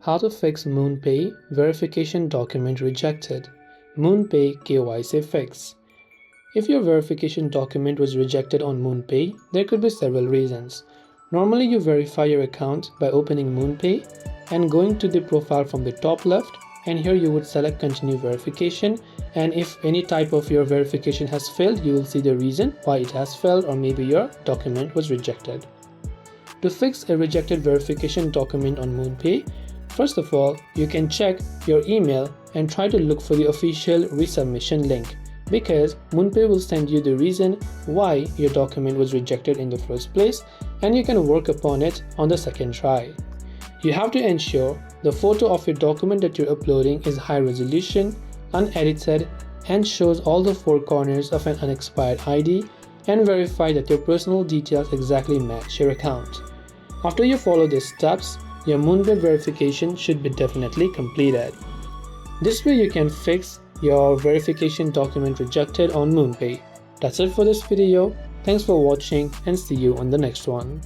How to fix Moonpay verification document rejected. Moonpay KYC fix. If your verification document was rejected on Moonpay, there could be several reasons. Normally, you verify your account by opening Moonpay and going to the profile from the top left, and here you would select continue verification, and if any type of your verification has failed, you will see the reason why it has failed, or maybe your document was rejected. To fix a rejected verification document on Moonpay, first of all, you can check your email and try to look for the official resubmission link, because Moonpay will send you the reason why your document was rejected in the first place, and you can work upon it on the second try. You have to ensure the photo of your document that you're uploading is high resolution, unedited, and shows all the four corners of an unexpired ID, and verify that your personal details exactly match your account. After you follow these steps, your Moonpay verification should be definitely completed. This way you can fix your verification document rejected on Moonpay. That's it for this video. Thanks for watching and see you on the next one.